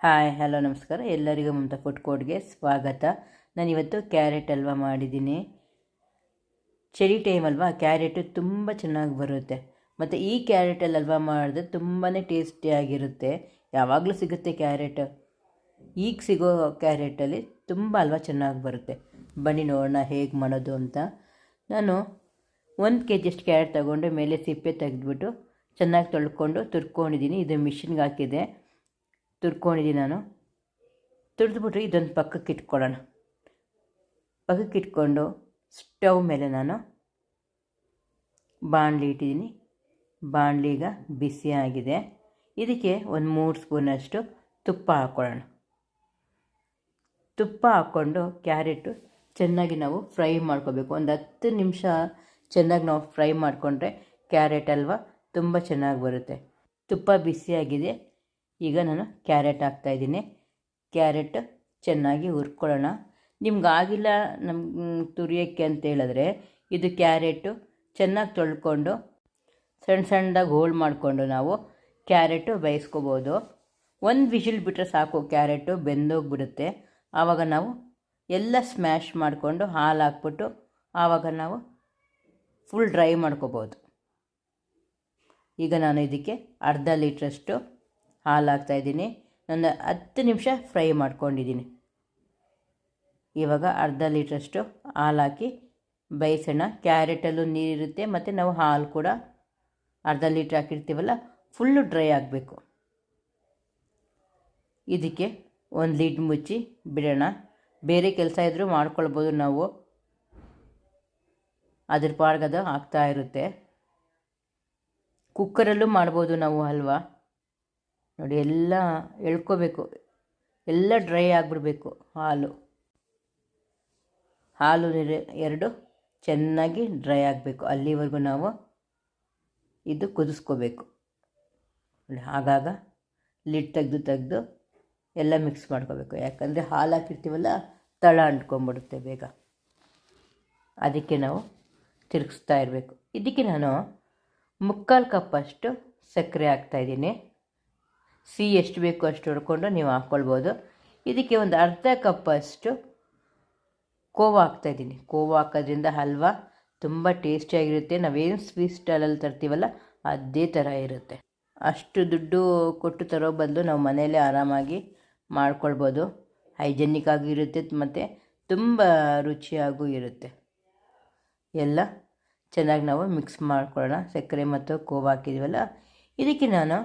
Hi hello ನಮಸ್ಕಾರ ಎಲ್ಲರಿಗೂ Mamata food ಕೋರ್ಟ್ಗೆ ಸ್ವಾಗತ. ನಾನಿವತ್ತು ಕ್ಯಾರೆಟ್ ಹಲ್ವಾ ಮಾಡಿದ್ದೀನಿ. ಚಳಿ ಟೈಮ್ ಅಲ್ವಾ, ಕ್ಯಾರೆಟು ತುಂಬ ಚೆನ್ನಾಗಿ ಬರುತ್ತೆ. ಮತ್ತು ಈ ಕ್ಯಾರೆಟಲ್ಲಿ ಹಲ್ವಾ ಮಾಡಿದ್ರೆ ತುಂಬಾ ಟೇಸ್ಟಿಯಾಗಿರುತ್ತೆ. ಯಾವಾಗಲೂ ಸಿಗುತ್ತೆ ಕ್ಯಾರೆಟ್. ಈಗ ಸಿಗೋ ಕ್ಯಾರೆಟಲ್ಲಿ ತುಂಬ ಹಲ್ವಾ ಚೆನ್ನಾಗಿ ಬರುತ್ತೆ. ಬನ್ನಿ ನೋಡೋಣ ಹೇಗೆ ಮಾಡೋದು ಅಂತ. ನಾನು 1 kg ಅಷ್ಟು ಕ್ಯಾರೆಟ್ ತೊಗೊಂಡು ಮೇಲೆ ಸಿಪ್ಪೆ ತೆಗೆದ್ಬಿಟ್ಟು ಚೆನ್ನಾಗಿ ತೊಳ್ಕೊಂಡು ತುರ್ಕೊಂಡಿದ್ದೀನಿ. ಇದು ಮಿಷಿನ್ಗೆ ಹಾಕಿದೆ, ತುರ್ಕೊಂಡಿದ್ದೀನಿ ನಾನು. ತುರಿದ್ಬಿಟ್ಟು ಇದೊಂದು ಪಕ್ಕಕ್ಕೆ ಇಟ್ಕೊಳ್ಳೋಣ. ಪಕ್ಕಕ್ಕೆ ಇಟ್ಕೊಂಡು ಸ್ಟವ್ ಮೇಲೆ ನಾನು ಬಾಣಲಿ ಇಟ್ಟಿದ್ದೀನಿ. ಬಾಣಲಿ ಈಗ ಬಿಸಿ ಆಗಿದೆ. ಇದಕ್ಕೆ ಒಂದು 3 ಸ್ಪೂನಷ್ಟು ತುಪ್ಪ ಹಾಕ್ಕೊಳ್ಳೋಣ. ತುಪ್ಪ ಹಾಕ್ಕೊಂಡು ಕ್ಯಾರೆಟು ಚೆನ್ನಾಗಿ ನಾವು ಫ್ರೈ ಮಾಡ್ಕೋಬೇಕು. ಒಂದು 10 ನಿಮಿಷ ಚೆನ್ನಾಗಿ ನಾವು ಫ್ರೈ ಮಾಡಿಕೊಂಡ್ರೆ ಕ್ಯಾರೆಟ್ ಹಲ್ವಾ ತುಂಬ ಚೆನ್ನಾಗಿ ಬರುತ್ತೆ. ತುಪ್ಪ ಬಿಸಿಯಾಗಿದೆ. ಈಗ ನಾನು ಕ್ಯಾರೆಟ್ ಹಾಕ್ತಾಯಿದ್ದೀನಿ. ಕ್ಯಾರೆಟ್ ಚೆನ್ನಾಗಿ ಹುರ್ಕೊಳ್ಳೋಣ. ನಿಮ್ಗಾಗಿಲ್ಲ ತುರಿಯೋಕ್ಕೆ ಅಂತ ಹೇಳಿದ್ರೆ ಇದು ಕ್ಯಾರೆಟು ಚೆನ್ನಾಗಿ ತೊಳ್ಕೊಂಡು ಸಣ್ಣದಾಗಿ ಹೋಳು ಮಾಡಿಕೊಂಡು ನಾವು ಕ್ಯಾರೆಟು ಬೇಯಿಸ್ಕೋಬೋದು. 1 ವಿಷಿಲ್ ಬಿಟ್ಟರೆ ಸಾಕು, ಕ್ಯಾರೆಟು ಬೆಂದೋಗಿಬಿಡುತ್ತೆ. ಆವಾಗ ನಾವು ಎಲ್ಲ ಸ್ಮ್ಯಾಶ್ ಮಾಡಿಕೊಂಡು ಹಾಲು ಹಾಕ್ಬಿಟ್ಟು ಆವಾಗ ನಾವು ಫುಲ್ ಡ್ರೈ ಮಾಡ್ಕೋಬೋದು. ಈಗ ನಾನು ಇದಕ್ಕೆ ಅರ್ಧ ಲೀಟ್ರಷ್ಟು ಹಾಲು ಹಾಕ್ತಾಯಿದ್ದೀನಿ. ನಾನು 10 ನಿಮಿಷ ಫ್ರೈ ಮಾಡ್ಕೊಂಡಿದ್ದೀನಿ. ಇವಾಗ ಅರ್ಧ ಲೀಟ್ರಷ್ಟು ಹಾಲು ಹಾಕಿ ಬೇಯಿಸೋಣ. ಕ್ಯಾರೆಟಲ್ಲೂ ನೀರಿರುತ್ತೆ ಮತ್ತು ನಾವು ಹಾಲು ಕೂಡ ಅರ್ಧ ಲೀಟ್ರ್ ಹಾಕಿರ್ತೀವಲ್ಲ, ಫುಲ್ಲು ಡ್ರೈ ಆಗಬೇಕು. ಇದಕ್ಕೆ ಒಂದು ಲಿಡ್ ಮುಚ್ಚಿ ಬಿಡೋಣ. ಬೇರೆ ಕೆಲಸ ಇದ್ದರೂ ಮಾಡ್ಕೊಳ್ಬೋದು ನಾವು, ಅದ್ರ ಪಾಡ್ಗದು ಆಗ್ತಾ ಇರುತ್ತೆ. ಕುಕ್ಕರಲ್ಲೂ ಮಾಡ್ಬೋದು ನಾವು ಹಲ್ವಾ. ನೋಡಿ, ಎಲ್ಲ ಎಳ್ಕೋಬೇಕು, ಎಲ್ಲ ಡ್ರೈ ಆಗಿಬಿಡ್ಬೇಕು. ಹಾಲು ಎರಡು ಚೆನ್ನಾಗಿ ಡ್ರೈ ಆಗಬೇಕು. ಅಲ್ಲಿವರೆಗೂ ನಾವು ಇದು ಕುದಿಸ್ಕೋಬೇಕು. ಆಗಾಗ ಲಿಡ್ ತೆಗೆದು ಎಲ್ಲ ಮಿಕ್ಸ್ ಮಾಡ್ಕೋಬೇಕು. ಯಾಕಂದರೆ ಹಾಲು ಹಾಕಿರ್ತೀವಲ್ಲ, ತಳ ಅಂಟ್ಕೊಂಡ್ಬಿಡುತ್ತೆ ಬೇಗ. ಅದಕ್ಕೆ ನಾವು ತಿರುಗಿಸ್ತಾ ಇರಬೇಕು. ಇದಕ್ಕೆ ನಾನು 3/4 ಕಪ್ಪಷ್ಟು ಸಕ್ಕರೆ ಹಾಕ್ತಾಯಿದ್ದೀನಿ. ಸಿಹಿ ಎಷ್ಟು ಬೇಕು ಅಷ್ಟು ಹೊಡ್ಕೊಂಡು ನೀವು ಹಾಕ್ಕೊಳ್ಬೋದು. ಇದಕ್ಕೆ ಒಂದು ಅರ್ಧ ಕಪ್ಪಷ್ಟು ಕೋವಾ ಹಾಕ್ತಾಯಿದ್ದೀನಿ. ಕೋವಾ ಹಾಕೋದ್ರಿಂದ ಹಲ್ವಾ ತುಂಬ ಟೇಸ್ಟಿಯಾಗಿರುತ್ತೆ. ನಾವೇನು ಸ್ವೀಟ್ ಸ್ಟಾಲಲ್ಲಿ ತರ್ತೀವಲ್ಲ ಅದೇ ಥರ ಇರುತ್ತೆ. ಅಷ್ಟು ದುಡ್ಡು ಕೊಟ್ಟು ತರೋ ಬದಲು ನಾವು ಮನೆಯಲ್ಲೇ ಆರಾಮಾಗಿ ಮಾಡ್ಕೊಳ್ಬೋದು. ಹೈಜೆನಿಕ್ ಆಗಿ ಇರುತ್ತೆ ಮತ್ತು ತುಂಬ ರುಚಿಯಾಗೂ ಇರುತ್ತೆ. ಎಲ್ಲ ಚೆನ್ನಾಗಿ ನಾವು ಮಿಕ್ಸ್ ಮಾಡ್ಕೊಳ್ಳೋಣ. ಸಕ್ಕರೆ ಮತ್ತು ಕೋವಾ ಹಾಕಿದ್ದೀವಲ್ಲ, ಇದಕ್ಕೆ ನಾನು